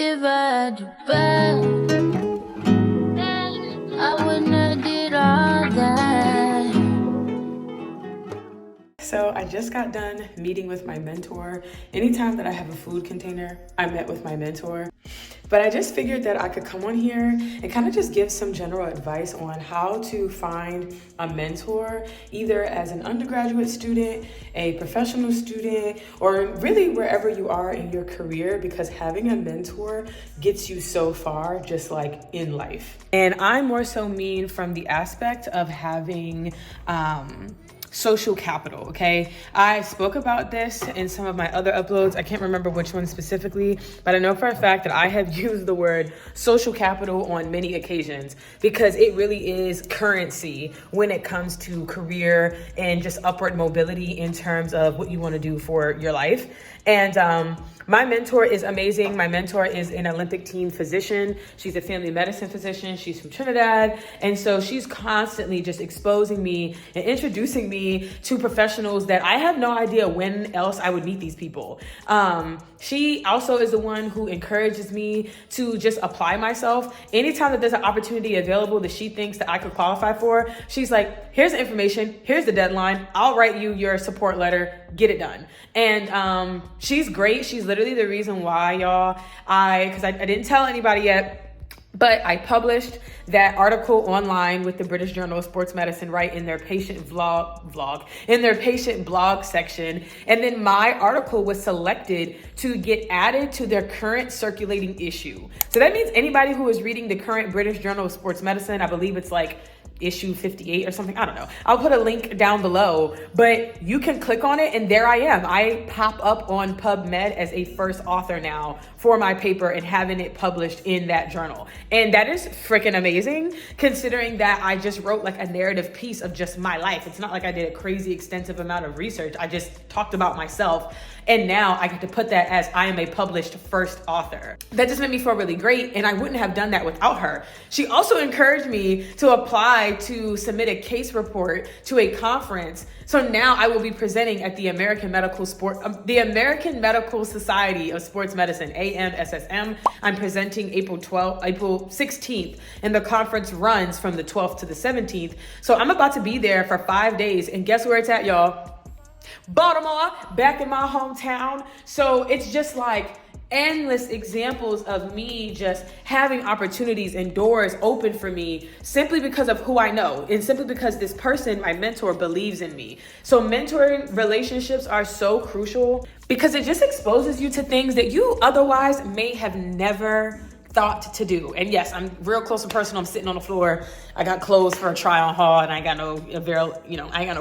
if I do bad, I wouldn't have did all that. So I just got done meeting with my mentor. Anytime that I have a food container, I met with my mentor. But I just figured that I could come on here and kind of just give some general advice on how to find a mentor, either as an undergraduate student, a professional student, or really wherever you are in your career, because having a mentor gets you so far, just like in life. And I more so mean from the aspect of having, social capital, okay? I spoke about this in some of my other uploads. I can't remember which one specifically, but I know for a fact that I have used the word social capital on many occasions because it really is currency when it comes to career and just upward mobility in terms of what you want to do for your life. And my mentor is amazing. My mentor is an Olympic team physician. She's a family medicine physician. She's from Trinidad. And so she's constantly just exposing me and introducing me to professionals that I have no idea when else I would meet these people. She also is the one who encourages me to just apply myself. Anytime that there's an opportunity available that she thinks that I could qualify for, she's like, here's the information, here's the deadline, I'll write you your support letter, get it done. And she's great. She's literally the reason why, y'all, because I didn't tell anybody yet, but I published that article online with the British Journal of Sports Medicine right in their patient in their patient blog section. And then my article was selected to get added to their current circulating issue. So that means anybody who is reading the current British Journal of Sports Medicine, I believe it's like issue 58 or something. I don't know. I'll put a link down below, but you can click on it and there I am. I pop up on PubMed as a first author now for my paper and having it published in that journal. And that is freaking amazing considering that I just wrote like a narrative piece of just my life. It's not like I did a crazy extensive amount of research. I just talked about myself. And now I get to put that as I am a published first author. That just made me feel really great. And I wouldn't have done that without her. She also encouraged me to apply to submit a case report to a conference. So now I will be presenting at the American Medical Society of Sports Medicine, AMSSM. I'm presenting April 16th, and the conference runs from the 12th to the 17th. So I'm about to be there for 5 days. And guess where it's at, y'all? Baltimore, back in my hometown. So it's just like endless examples of me just having opportunities and doors open for me simply because of who I know and simply because this person, my mentor, believes in me. So mentoring relationships are so crucial because it just exposes you to things that you otherwise may have never thought to do. And yes, I'm real close and personal. I'm sitting on the floor. I got clothes for a try on haul and I ain't got no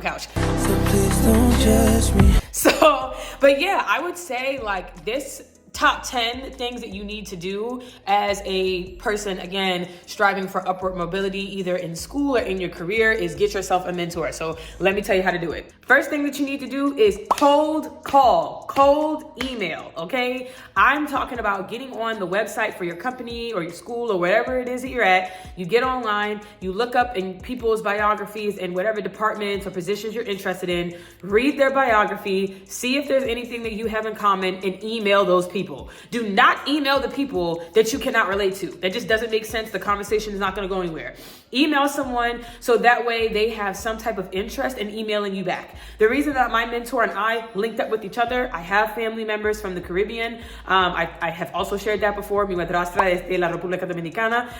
couch. So please don't judge me. So, but yeah, I would say like this top 10 things that you need to do as a person, again, striving for upward mobility, either in school or in your career, is get yourself a mentor. So let me tell you how to do it. First thing that you need to do is cold call, cold email, okay? I'm talking about getting on the website for your company or your school or wherever it is that you're at. You get online, you look up in people's biographies and whatever departments or positions you're interested in, read their biography, see if there's anything that you have in common, and email those people. Do not email the people that you cannot relate to. That just doesn't make sense. The conversation is not going to go anywhere. Email someone so that way they have some type of interest in emailing you back. The reason that my mentor and I linked up with each other, I have family members from the Caribbean. I have also shared that before. Mi madrastra es de la República Dominicana.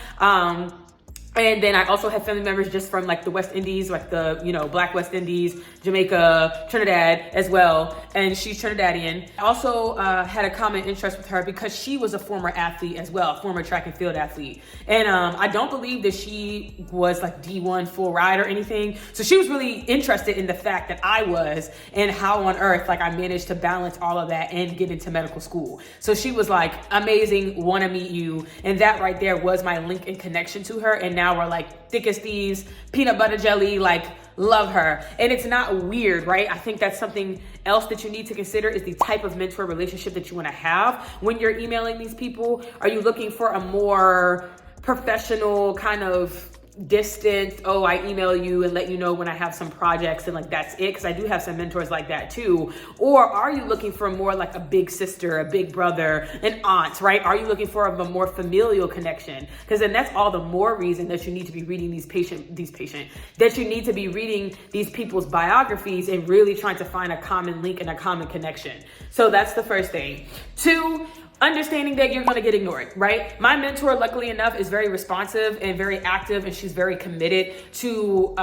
And then I also have family members just from like the West Indies, like the, Black West Indies, Jamaica, Trinidad as well. And she's Trinidadian. I also had a common interest with her because she was a former athlete as well, former track and field athlete. And I don't believe that she was like D1 full ride or anything. So she was really interested in the fact that I was and how on earth, like I managed to balance all of that and get into medical school. So she was like, amazing, want to meet you. And that right there was my link and connection to her. And now we're like thick as thieves, peanut butter jelly, like love her. And it's not weird, right? I think that's something else that you need to consider is the type of mentor relationship that you want to have when you're emailing these people. Are you looking for a more professional kind of distant, oh, I email you and let you know when I have some projects and like that's it, because I do have some mentors like that too? Or are you looking for more like a big sister, a big brother, an aunt, right? Are you looking for a more familial connection? Because then that's all the more reason that you need to be reading that you need to be reading these people's biographies and really trying to find a common link and a common connection. So that's the first thing. 2, understanding that you're going to get ignored, right? My mentor, luckily enough, is very responsive and very active, and she's very committed to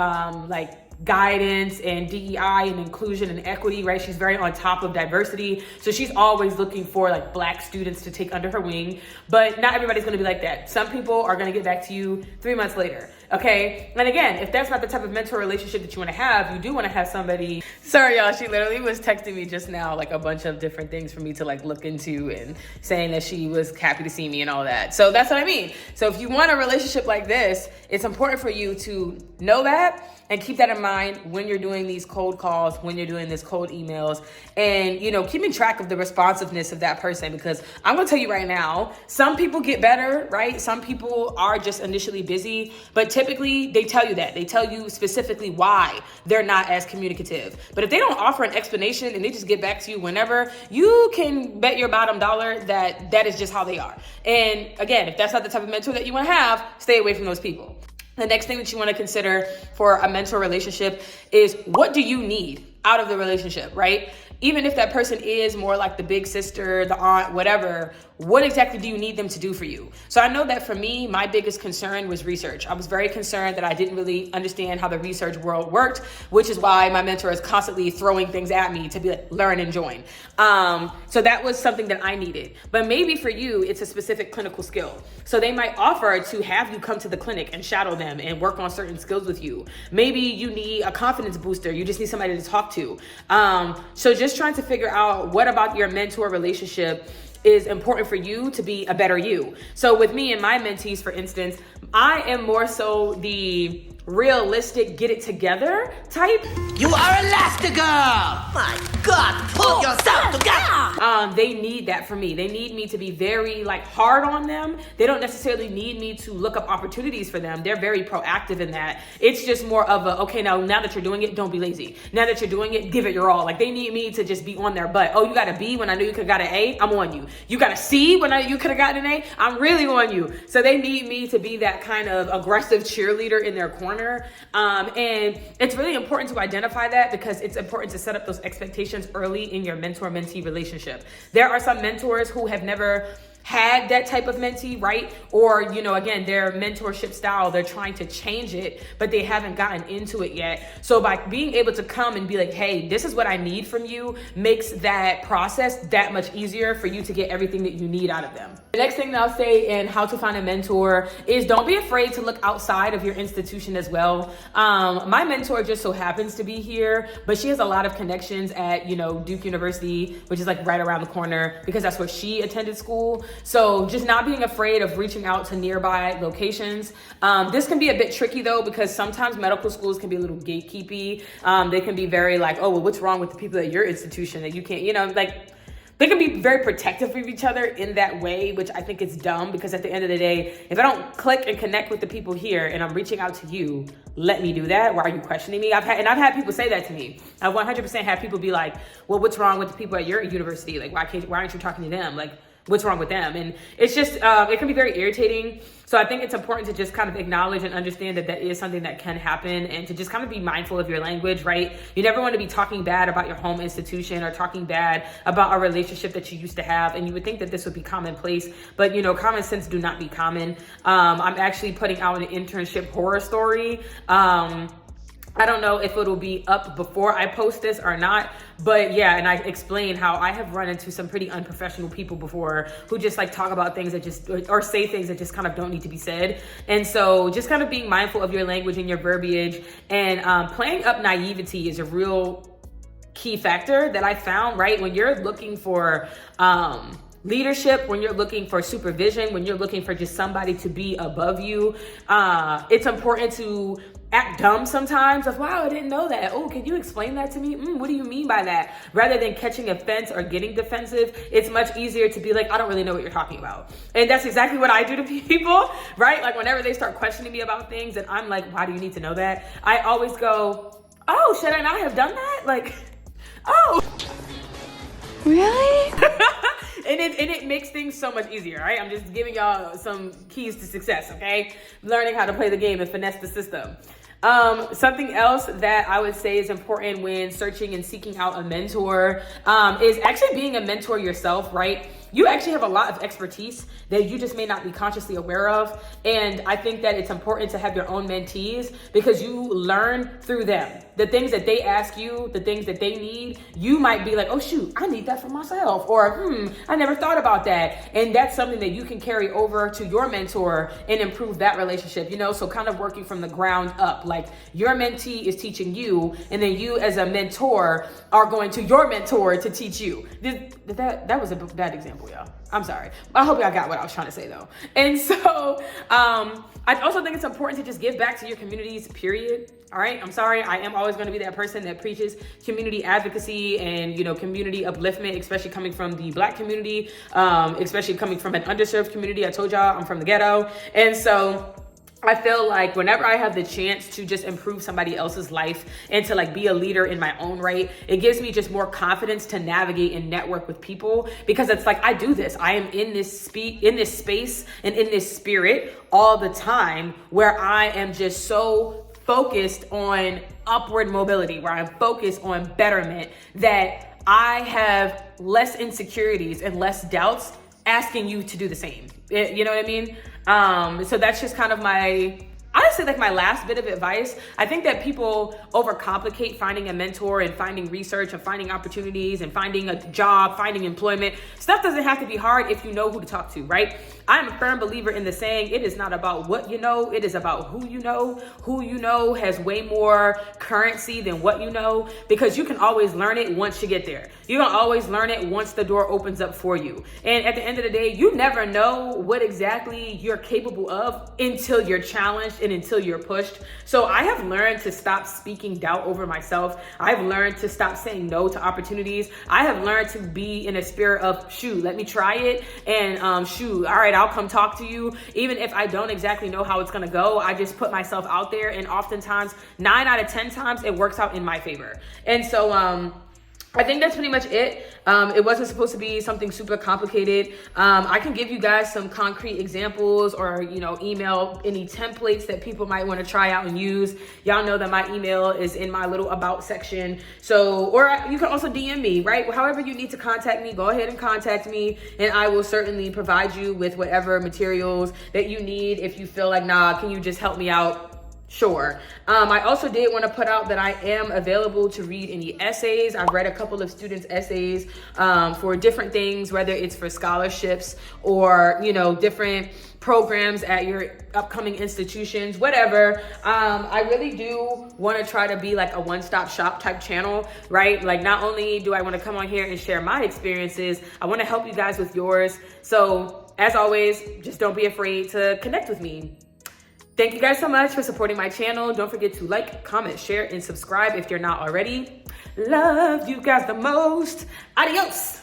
like guidance and DEI and inclusion and equity, right? She's very on top of diversity. So she's always looking for like Black students to take under her wing, but not everybody's going to be like that. Some people are going to get back to you 3 months later. Okay. And again, if that's not the type of mentor relationship that you want to have, you do want to have somebody. Sorry, y'all. She literally was texting me just now, like a bunch of different things for me to like look into and saying that she was happy to see me and all that. So that's what I mean. So if you want a relationship like this, it's important for you to know that and keep that in mind when you're doing these cold calls, when you're doing these cold emails, and, you know, keeping track of the responsiveness of that person. Because I'm gonna tell you right now, some people get better, right? Some people are just initially busy, but typically they tell you that. They tell you specifically why they're not as communicative. But if they don't offer an explanation and they just get back to you whenever, you can bet your bottom dollar that that is just how they are. And again, if that's not the type of mentor that you wanna have, stay away from those people. The next thing that you want to consider for a mentor relationship is, what do you need out of the relationship, right? Even if that person is more like the big sister, the aunt, whatever, what exactly do you need them to do for you? So I know that for me, my biggest concern was research. I was very concerned that I didn't really understand how the research world worked, which is why my mentor is constantly throwing things at me to be like, learn and join. So that was something that I needed. But maybe for you, it's a specific clinical skill. So they might offer to have you come to the clinic and shadow them and work on certain skills with you. Maybe you need a confidence booster. You just need somebody to talk to. So just trying to figure out what about your mentor relationship is important for you to be a better you. So with me and my mentees, for instance, I am more so the realistic, get it together type. You are Elastigirl! My God, pull yourself together! They need that from me. They need me to be very like hard on them. They don't necessarily need me to look up opportunities for them. They're very proactive in that. It's just more of a, okay, now that you're doing it, don't be lazy. Now that you're doing it, give it your all. Like they need me to just be on their butt. Oh, you got a B when I knew you could have got an A? I'm on you. You got a C when you could have gotten an A? I'm really on you. So they need me to be that kind of aggressive cheerleader in their corner. And it's really important to identify that, because it's important to set up those expectations early in your mentor-mentee relationship. There are some mentors who have never had that type of mentee, right? Or, you know, again, their mentorship style, they're trying to change it, but they haven't gotten into it yet. So by being able to come and be like, hey, this is what I need from you, makes that process that much easier for you to get everything that you need out of them. The next thing that I'll say in how to find a mentor is, don't be afraid to look outside of your institution as well. My mentor just so happens to be here, but she has a lot of connections at, you know, Duke University, which is like right around the corner, because that's where she attended school. So just not being afraid of reaching out to nearby locations. This can be a bit tricky though, because sometimes medical schools can be a little gatekeepy. They can be very like, oh, well, what's wrong with the people at your institution that you can't, you know, like, they can be very protective of each other in that way, which I think is dumb, because at the end of the day, if I don't click and connect with the people here and I'm reaching out to you, let me do that. Why are you questioning me? I've had people say that to me. I've 100% had people be like, well, what's wrong with the people at your university? Like, why aren't you talking to them? Like, what's wrong with them? And it's just, it can be very irritating. So I think it's important to just kind of acknowledge and understand that that is something that can happen, and to just kind of be mindful of your language, right? You never want to be talking bad about your home institution or talking bad about a relationship that you used to have. And you would think that this would be commonplace, but you know, common sense do not be common. I'm actually putting out an internship horror story. I don't know if it'll be up before I post this or not, but yeah, and I explain how I have run into some pretty unprofessional people before who just like talk about things that just, or say things that just kind of don't need to be said. And so just kind of being mindful of your language and your verbiage, and playing up naivety is a real key factor that I found, right? When you're looking for, leadership, when you're looking for supervision, when you're looking for just somebody to be above you, it's important to act dumb sometimes of, wow, I didn't know that. Oh, can you explain that to me? What do you mean by that? Rather than catching offense or getting defensive, it's much easier to be like, I don't really know what you're talking about. And that's exactly what I do to people, right? Like whenever they start questioning me about things and I'm like, why do you need to know that? I always go, oh, should I not have done that? Like, oh. Really? And it makes things so much easier, right? I'm just giving y'all some keys to success, okay? Learning how to play the game and finesse the system. Something else that I would say is important when searching and seeking out a mentor is actually being a mentor yourself, right? You actually have a lot of expertise that you just may not be consciously aware of. And I think that it's important to have your own mentees because you learn through them. The things that they ask you, the things that they need, you might be like, oh shoot, I need that for myself. Or, I never thought about that. And that's something that you can carry over to your mentor and improve that relationship, so kind of working from the ground up. Like your mentee is teaching you, and then you as a mentor are going to your mentor to teach you. That was a bad example, y'all. I'm sorry. I hope y'all got what I was trying to say though. And so I also think it's important to just give back to your communities, period. All right. I'm sorry. I am always going to be that person that preaches community advocacy and, community upliftment, especially coming from the Black community, especially coming from an underserved community. I told y'all I'm from the ghetto. And so I feel like whenever I have the chance to just improve somebody else's life and to like be a leader in my own right, it gives me just more confidence to navigate and network with people because it's like, I do this. I am in this space and in this spirit all the time where I am just so focused on upward mobility, where I'm focused on betterment, that I have less insecurities and less doubts asking you to do the same. You know what I mean? So that's just kind of honestly, like my last bit of advice. I think that people overcomplicate finding a mentor and finding research and finding opportunities and finding a job, finding employment. Stuff doesn't have to be hard if you know who to talk to, right? I'm a firm believer in the saying, it is not about what you know, it is about who you know. Who you know has way more currency than what you know, because you can always learn it once you get there. You can always learn it once the door opens up for you. And at the end of the day, you never know what exactly you're capable of until you're challenged and until you're pushed. So I have learned to stop speaking doubt over myself. I've learned to stop saying no to opportunities. I have learned to be in a spirit of, shoot, let me try it. And shoot, all right, I'll come talk to you. Even if I don't exactly know how it's gonna go, I just put myself out there. And oftentimes, 9 out of 10 times, it works out in my favor. And so, I think that's pretty much it. It wasn't supposed to be something super complicated. I can give you guys some concrete examples or, email any templates that people might want to try out and use. Y'all know that my email is in my little about section. So, or you can also DM me, right? However you need to contact me, go ahead and contact me and I will certainly provide you with whatever materials that you need. If you feel like, nah, can you just help me out? Sure. I also did want to put out that I am available to read any essays. I've read a couple of students' essays for different things, whether it's for scholarships or, different programs at your upcoming institutions, whatever. I really do want to try to be like a one-stop shop type channel, right? Like not only do I want to come on here and share my experiences, I want to help you guys with yours. So as always, just don't be afraid to connect with me. Thank you guys so much for supporting my channel. Don't forget to like, comment, share, and subscribe if you're not already. Love you guys the most. Adios.